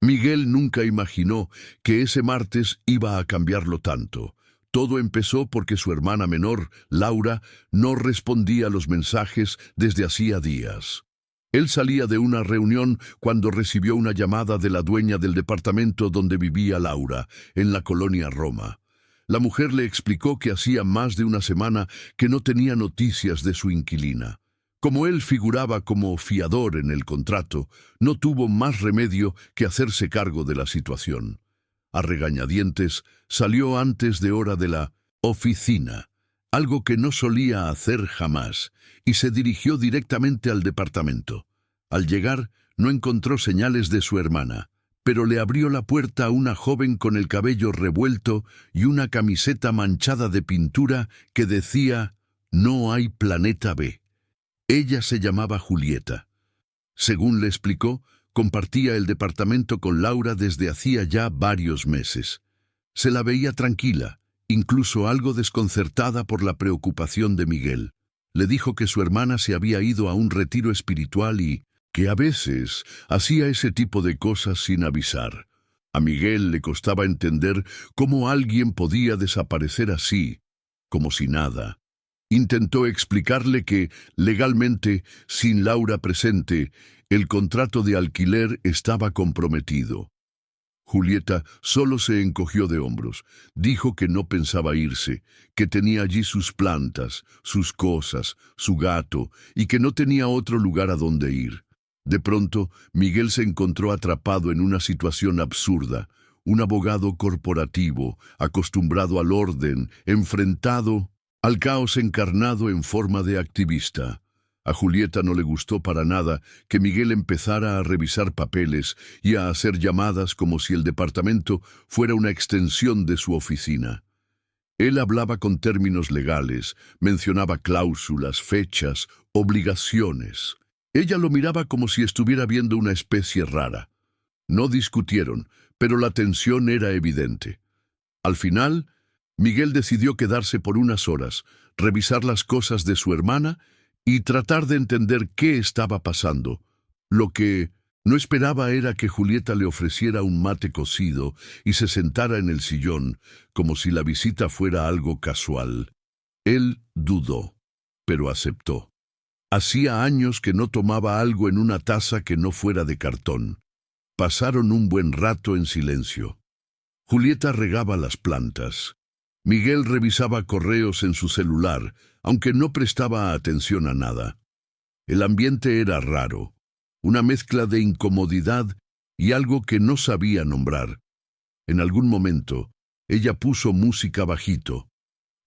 Miguel nunca imaginó que ese martes iba a cambiarlo tanto. Todo empezó porque su hermana menor, Laura, no respondía a los mensajes desde hacía días. Él salía de una reunión cuando recibió una llamada de la dueña del departamento donde vivía Laura, en la colonia Roma. La mujer le explicó que hacía más de una semana que no tenía noticias de su inquilina. Como él figuraba como fiador en el contrato, no tuvo más remedio que hacerse cargo de la situación. A regañadientes, salió antes de hora de la oficina, algo que no solía hacer jamás, y se dirigió directamente al departamento. Al llegar, no encontró señales de su hermana, pero le abrió la puerta a una joven con el cabello revuelto y una camiseta manchada de pintura que decía «No hay planeta B». Ella se llamaba Julieta. Según le explicó, compartía el departamento con Laura desde hacía ya varios meses. Se la veía tranquila, incluso algo desconcertada por la preocupación de Miguel. Le dijo que su hermana se había ido a un retiro espiritual y que a veces hacía ese tipo de cosas sin avisar. A Miguel le costaba entender cómo alguien podía desaparecer así, como si nada. Intentó explicarle que, legalmente, sin Laura presente, el contrato de alquiler estaba comprometido. Julieta solo se encogió de hombros. Dijo que no pensaba irse, que tenía allí sus plantas, sus cosas, su gato, y que no tenía otro lugar a donde ir. De pronto, Miguel se encontró atrapado en una situación absurda. Un abogado corporativo, acostumbrado al orden, enfrentado al caos encarnado en forma de activista. A Julieta no le gustó para nada que Miguel empezara a revisar papeles y a hacer llamadas como si el departamento fuera una extensión de su oficina. Él hablaba con términos legales, mencionaba cláusulas, fechas, obligaciones. Ella lo miraba como si estuviera viendo una especie rara. No discutieron, pero la tensión era evidente. Al final, Miguel decidió quedarse por unas horas, revisar las cosas de su hermana y tratar de entender qué estaba pasando. Lo que no esperaba era que Julieta le ofreciera un mate cocido y se sentara en el sillón, como si la visita fuera algo casual. Él dudó, pero aceptó. Hacía años que no tomaba algo en una taza que no fuera de cartón. Pasaron un buen rato en silencio. Julieta regaba las plantas. Miguel revisaba correos en su celular, aunque no prestaba atención a nada. El ambiente era raro, una mezcla de incomodidad y algo que no sabía nombrar. En algún momento, ella puso música bajito,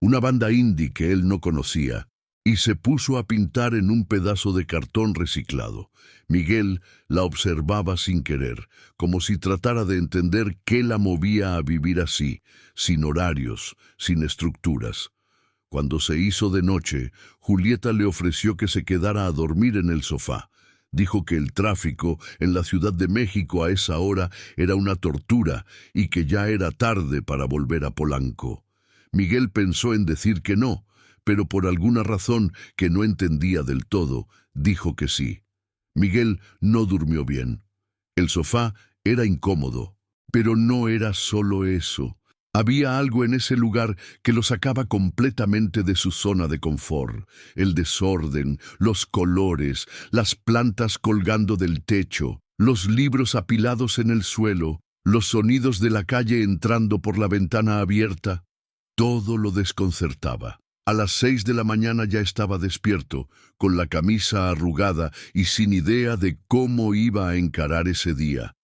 una banda indie que él no conocía, y se puso a pintar en un pedazo de cartón reciclado. Miguel la observaba sin querer, como si tratara de entender qué la movía a vivir así, sin horarios, sin estructuras. Cuando se hizo de noche, Julieta le ofreció que se quedara a dormir en el sofá. Dijo que el tráfico en la Ciudad de México a esa hora era una tortura y que ya era tarde para volver a Polanco. Miguel pensó en decir que no, pero por alguna razón que no entendía del todo, dijo que sí. Miguel no durmió bien. El sofá era incómodo, pero no era solo eso. Había algo en ese lugar que lo sacaba completamente de su zona de confort. El desorden, los colores, las plantas colgando del techo, los libros apilados en el suelo, los sonidos de la calle entrando por la ventana abierta. Todo lo desconcertaba. A las 6 de la mañana ya estaba despierto, con la camisa arrugada y sin idea de cómo iba a encarar ese día.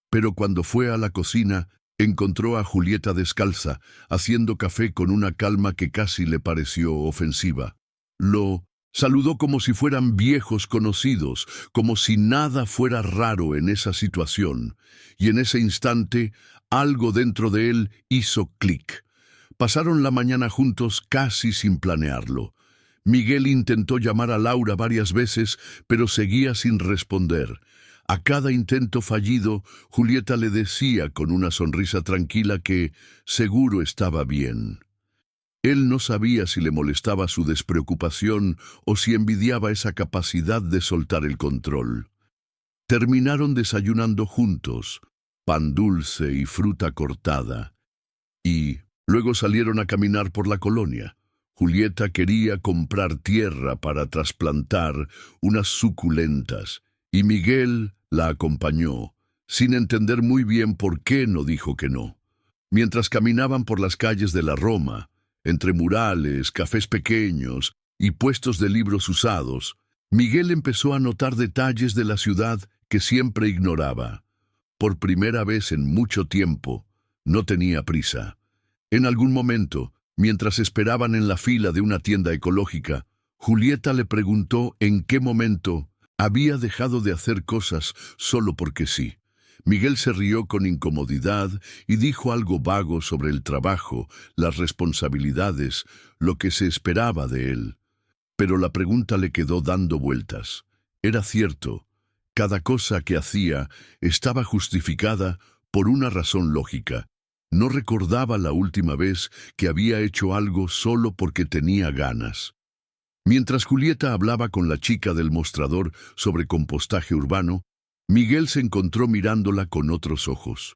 Pero cuando fue a la cocina, encontró a Julieta descalza, haciendo café con una calma que casi le pareció ofensiva. Lo saludó como si fueran viejos conocidos, como si nada fuera raro en esa situación, y en ese instante algo dentro de él hizo clic. Pasaron la mañana juntos casi sin planearlo. Miguel intentó llamar a Laura varias veces, pero seguía sin responder. A cada intento fallido, Julieta le decía con una sonrisa tranquila que seguro estaba bien. Él no sabía si le molestaba su despreocupación o si envidiaba esa capacidad de soltar el control. Terminaron desayunando juntos. pan dulce y fruta cortada. Y luego salieron a caminar por la colonia. Julieta quería comprar tierra para trasplantar unas suculentas, y Miguel la acompañó, sin entender muy bien por qué no dijo que no. Mientras caminaban por las calles de la Roma, entre murales, cafés pequeños y puestos de libros usados, Miguel empezó a notar detalles de la ciudad que siempre ignoraba. Por primera vez en mucho tiempo, no tenía prisa. En algún momento, mientras esperaban en la fila de una tienda ecológica, Julieta le preguntó en qué momento había dejado de hacer cosas solo porque sí. Miguel se rió con incomodidad y dijo algo vago sobre el trabajo, las responsabilidades, lo que se esperaba de él. Pero la pregunta le quedó dando vueltas. Era cierto, cada cosa que hacía estaba justificada por una razón lógica. No recordaba la última vez que había hecho algo solo porque tenía ganas. Mientras Julieta hablaba con la chica del mostrador sobre compostaje urbano, Miguel se encontró mirándola con otros ojos.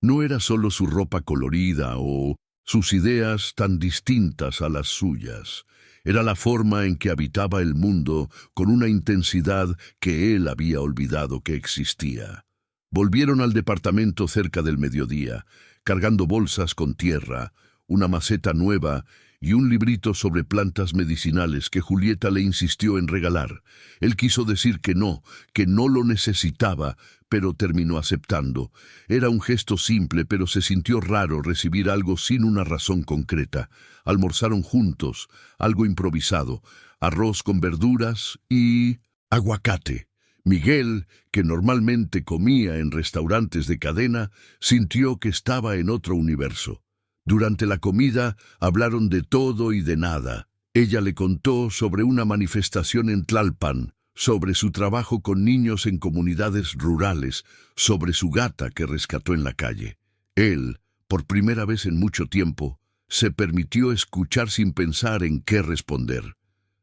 No era solo su ropa colorida o sus ideas tan distintas a las suyas. Era la forma en que habitaba el mundo con una intensidad que él había olvidado que existía. Volvieron al departamento cerca del mediodía, cargando bolsas con tierra, una maceta nueva y un librito sobre plantas medicinales que Julieta le insistió en regalar. Él quiso decir que no lo necesitaba, pero terminó aceptando. Era un gesto simple, pero se sintió raro recibir algo sin una razón concreta. Almorzaron juntos, algo improvisado, arroz con verduras y aguacate. Miguel, que normalmente comía en restaurantes de cadena, sintió que estaba en otro universo. Durante la comida hablaron de todo y de nada. Ella le contó sobre una manifestación en Tlalpan, sobre su trabajo con niños en comunidades rurales, sobre su gata que rescató en la calle. Él, por primera vez en mucho tiempo, se permitió escuchar sin pensar en qué responder.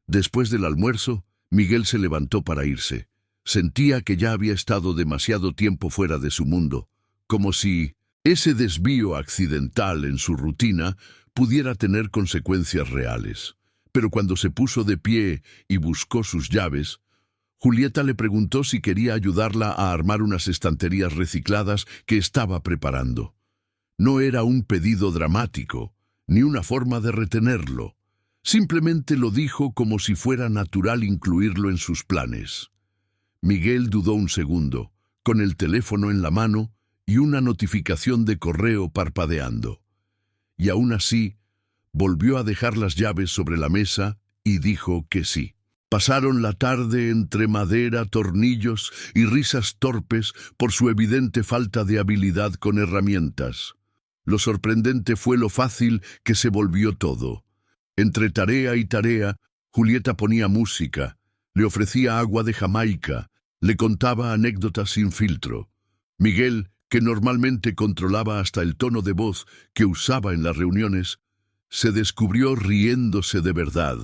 Después del almuerzo, Miguel se levantó para irse. Sentía que ya había estado demasiado tiempo fuera de su mundo, como si ese desvío accidental en su rutina pudiera tener consecuencias reales. Pero cuando se puso de pie y buscó sus llaves, Julieta le preguntó si quería ayudarla a armar unas estanterías recicladas que estaba preparando. No era un pedido dramático, ni una forma de retenerlo. Simplemente lo dijo como si fuera natural incluirlo en sus planes. Miguel dudó un segundo, con el teléfono en la mano y una notificación de correo parpadeando. Y aún así, volvió a dejar las llaves sobre la mesa y dijo que sí. Pasaron la tarde entre madera, tornillos y risas torpes por su evidente falta de habilidad con herramientas. Lo sorprendente fue lo fácil que se volvió todo. Entre tarea y tarea, Julieta ponía música, le ofrecía agua de Jamaica, le contaba anécdotas sin filtro. Miguel, que normalmente controlaba hasta el tono de voz que usaba en las reuniones, se descubrió riéndose de verdad,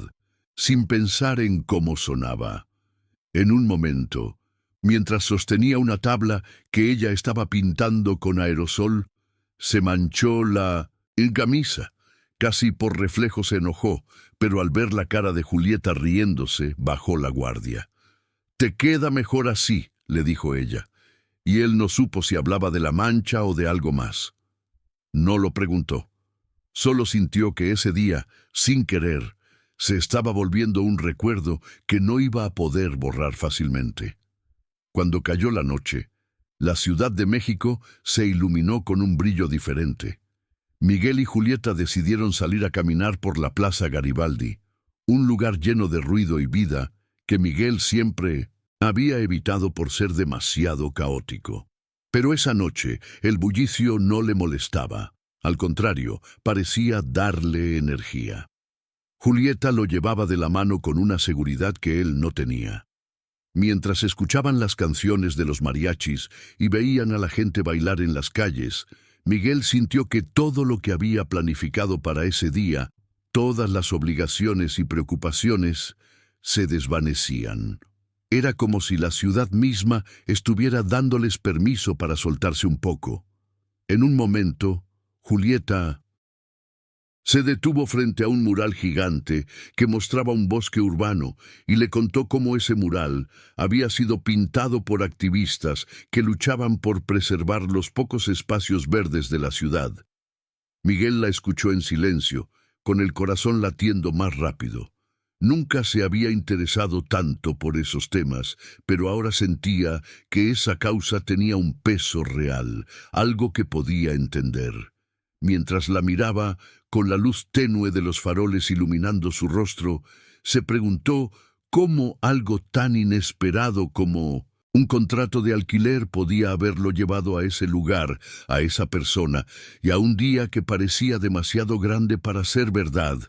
sin pensar en cómo sonaba. En un momento, mientras sostenía una tabla que ella estaba pintando con aerosol, se manchó la camisa. Casi por reflejo se enojó, pero al ver la cara de Julieta riéndose, bajó la guardia. «Te queda mejor así», le dijo ella, y él no supo si hablaba de la mancha o de algo más. No lo preguntó. Solo sintió que ese día, sin querer, se estaba volviendo un recuerdo que no iba a poder borrar fácilmente. Cuando cayó la noche, la Ciudad de México se iluminó con un brillo diferente. Miguel y Julieta decidieron salir a caminar por la Plaza Garibaldi, un lugar lleno de ruido y vida que Miguel siempre había evitado por ser demasiado caótico. Pero esa noche el bullicio no le molestaba. Al contrario, parecía darle energía. Julieta lo llevaba de la mano con una seguridad que él no tenía. Mientras escuchaban las canciones de los mariachis y veían a la gente bailar en las calles, Miguel sintió que todo lo que había planificado para ese día, todas las obligaciones y preocupaciones, se desvanecían. Era como si la ciudad misma estuviera dándoles permiso para soltarse un poco. En un momento, Julieta se detuvo frente a un mural gigante que mostraba un bosque urbano y le contó cómo ese mural había sido pintado por activistas que luchaban por preservar los pocos espacios verdes de la ciudad. Miguel la escuchó en silencio, con el corazón latiendo más rápido. Nunca se había interesado tanto por esos temas, pero ahora sentía que esa causa tenía un peso real, algo que podía entender. Mientras la miraba, con la luz tenue de los faroles iluminando su rostro, se preguntó cómo algo tan inesperado como un contrato de alquiler podía haberlo llevado a ese lugar, a esa persona, y a un día que parecía demasiado grande para ser verdad.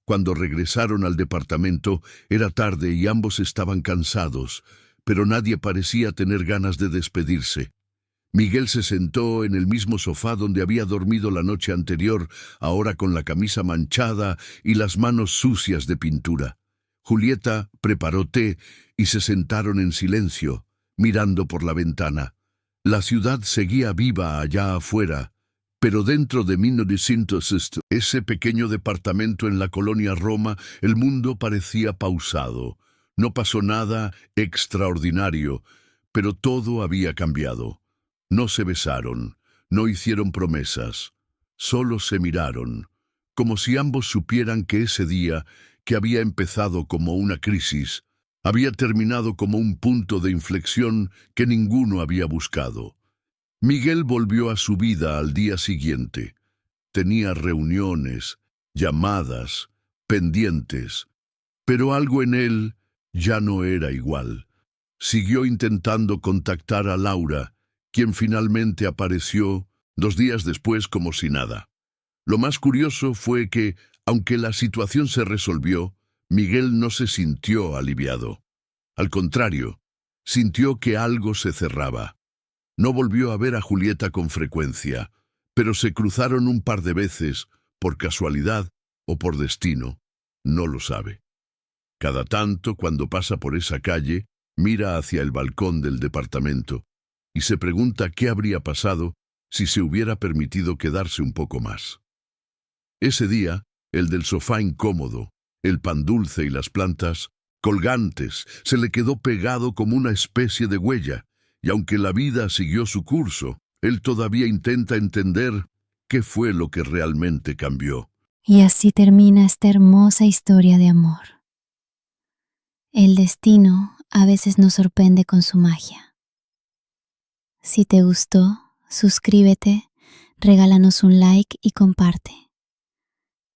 Cuando regresaron al departamento, era tarde y ambos estaban cansados, pero nadie parecía tener ganas de despedirse. Miguel se sentó en el mismo sofá donde había dormido la noche anterior, ahora con la camisa manchada y las manos sucias de pintura. Julieta preparó té y se sentaron en silencio, mirando por la ventana. La ciudad seguía viva allá afuera, pero dentro de 1900, ese pequeño departamento en la colonia Roma, el mundo parecía pausado. No pasó nada extraordinario, pero todo había cambiado. No se besaron, no hicieron promesas, solo se miraron, como si ambos supieran que ese día, que había empezado como una crisis, había terminado como un punto de inflexión que ninguno había buscado. Miguel volvió a su vida al día siguiente. Tenía reuniones, llamadas, pendientes, pero algo en él ya no era igual. Siguió intentando contactar a Laura, quien finalmente apareció 2 días después como si nada. Lo más curioso fue que, aunque la situación se resolvió, Miguel no se sintió aliviado. Al contrario, sintió que algo se cerraba. No volvió a ver a Julieta con frecuencia, pero se cruzaron un par de veces, por casualidad o por destino, no lo sabe. Cada tanto, cuando pasa por esa calle, mira hacia el balcón del departamento y se pregunta qué habría pasado si se hubiera permitido quedarse un poco más. Ese día, el del sofá incómodo, el pan dulce y las plantas colgantes, se le quedó pegado como una especie de huella, y aunque la vida siguió su curso, él todavía intenta entender qué fue lo que realmente cambió. Y así termina esta hermosa historia de amor. El destino a veces nos sorprende con su magia. Si te gustó, suscríbete, regálanos un like y comparte.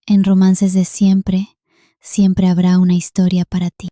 En Romances de Siempre, siempre habrá una historia para ti.